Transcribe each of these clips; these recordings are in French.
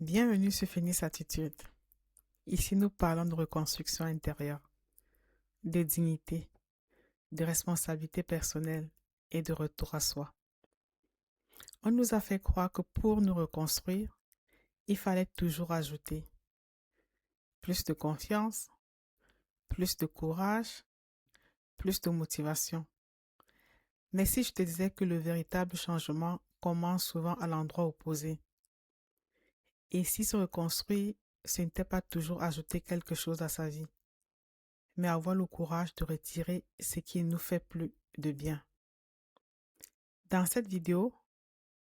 Bienvenue sur Phoenix Attitude. Ici, nous parlons de reconstruction intérieure, de dignité, de responsabilité personnelle et de retour à soi. On nous a fait croire que pour nous reconstruire, il fallait toujours ajouter plus de confiance, plus de courage, plus de motivation. Mais si je te disais que le véritable changement commence souvent à l'endroit opposé, et si se reconstruire, ce n'était pas toujours ajouter quelque chose à sa vie, mais avoir le courage de retirer ce qui ne nous fait plus de bien. Dans cette vidéo,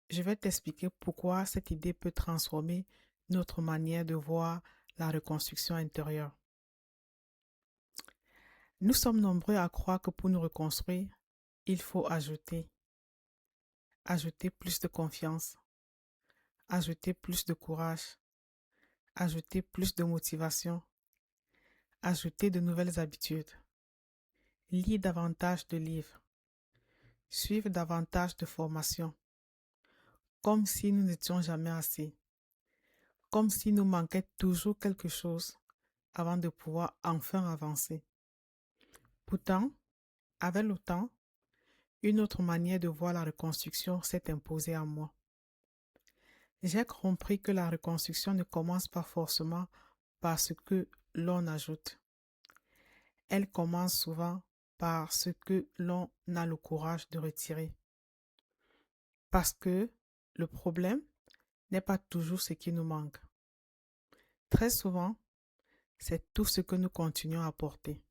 je vais t'expliquer pourquoi cette idée peut transformer notre manière de voir la reconstruction intérieure. Nous sommes nombreux à croire que pour nous reconstruire, il faut ajouter plus de confiance, ajouter plus de courage, ajouter plus de motivation, ajouter de nouvelles habitudes, lire davantage de livres, suivre davantage de formations, comme si nous n'étions jamais assez, comme s'il nous manquait toujours quelque chose avant de pouvoir enfin avancer. Pourtant, avec le temps, une autre manière de voir la reconstruction s'est imposée à moi. J'ai compris que la reconstruction ne commence pas forcément par ce que l'on ajoute. Elle commence souvent par ce que l'on a le courage de retirer. Parce que le problème n'est pas toujours ce qui nous manque. Très souvent, c'est tout ce que nous continuons à porter.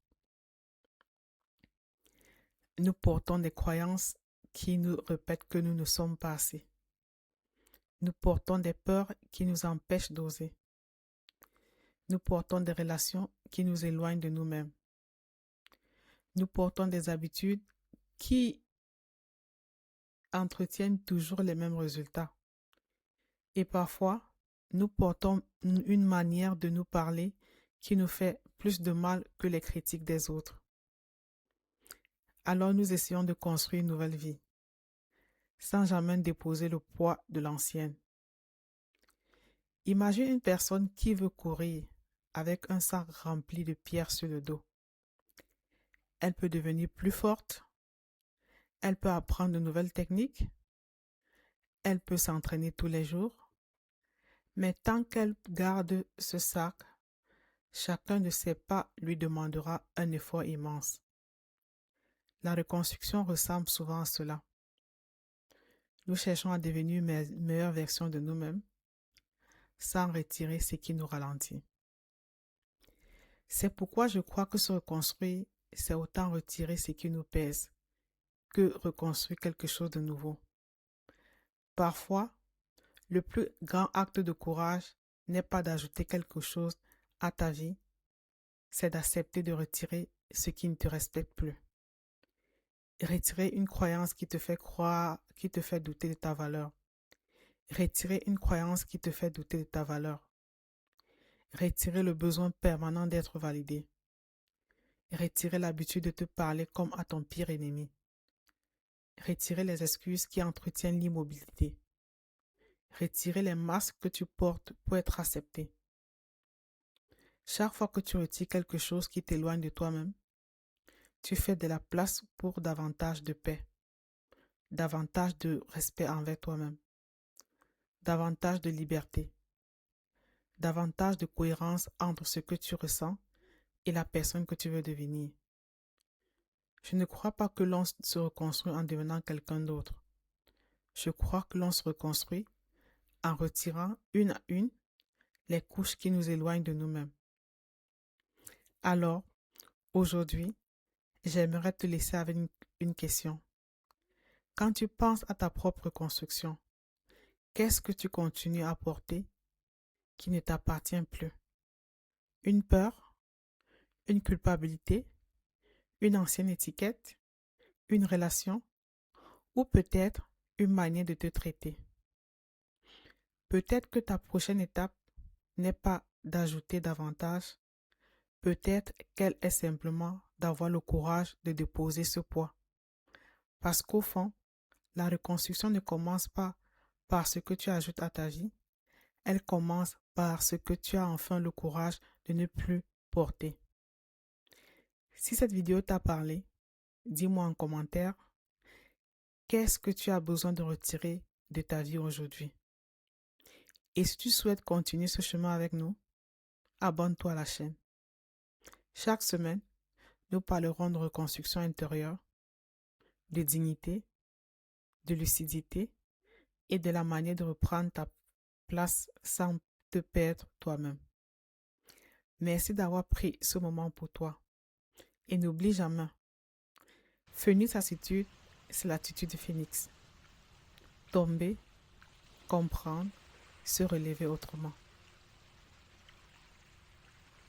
Nous portons des croyances qui nous répètent que nous ne sommes pas assez. Nous portons des peurs qui nous empêchent d'oser. Nous portons des relations qui nous éloignent de nous-mêmes. Nous portons des habitudes qui entretiennent toujours les mêmes résultats. Et parfois, nous portons une manière de nous parler qui nous fait plus de mal que les critiques des autres. Alors nous essayons de construire une nouvelle vie, sans jamais déposer le poids de l'ancienne. Imagine une personne qui veut courir avec un sac rempli de pierres sur le dos. Elle peut devenir plus forte, elle peut apprendre de nouvelles techniques, elle peut s'entraîner tous les jours, mais tant qu'elle garde ce sac, chacun de ses pas lui demandera un effort immense. La reconstruction ressemble souvent à cela. Nous cherchons à devenir une meilleure version de nous-mêmes, sans retirer ce qui nous ralentit. C'est pourquoi je crois que se reconstruire, c'est autant retirer ce qui nous pèse que reconstruire quelque chose de nouveau. Parfois, le plus grand acte de courage n'est pas d'ajouter quelque chose à ta vie, c'est d'accepter de retirer ce qui ne te respecte plus. Retirer une croyance qui te fait croire, qui te fait douter de ta valeur. Retirer une croyance qui te fait douter de ta valeur. Retirer le besoin permanent d'être validé. Retirer l'habitude de te parler comme à ton pire ennemi. Retirer les excuses qui entretiennent l'immobilité. Retirer les masques que tu portes pour être accepté. Chaque fois que tu retires quelque chose qui t'éloigne de toi-même, tu fais de la place pour davantage de paix, davantage de respect envers toi-même, davantage de liberté, davantage de cohérence entre ce que tu ressens et la personne que tu veux devenir. Je ne crois pas que l'on se reconstruit en devenant quelqu'un d'autre. Je crois que l'on se reconstruit en retirant une à une les couches qui nous éloignent de nous-mêmes. Alors, aujourd'hui, j'aimerais te laisser avec une question. Quand tu penses à ta propre reconstruction, qu'est-ce que tu continues à porter qui ne t'appartient plus? Une peur, une culpabilité, une ancienne étiquette, une relation ou peut-être une manière de te traiter. Peut-être que ta prochaine étape n'est pas d'ajouter davantage, peut-être qu'elle est simplement d'avoir le courage de déposer ce poids. Parce qu'au fond, la reconstruction ne commence pas par ce que tu ajoutes à ta vie, Elle commence par ce que tu as enfin le courage de ne plus porter. Si cette vidéo t'a parlé, dis-moi en commentaire qu'est-ce que tu as besoin de retirer de ta vie aujourd'hui. Et si tu souhaites continuer ce chemin avec nous, abonne-toi à la chaîne. Chaque semaine, nous parlerons de reconstruction intérieure, de dignité, de lucidité et de la manière de reprendre ta place sans te perdre toi-même. Merci d'avoir pris ce moment pour toi. Et n'oublie jamais, Phoenix attitude, c'est l'attitude de Phoenix. Tomber, comprendre, se relever autrement.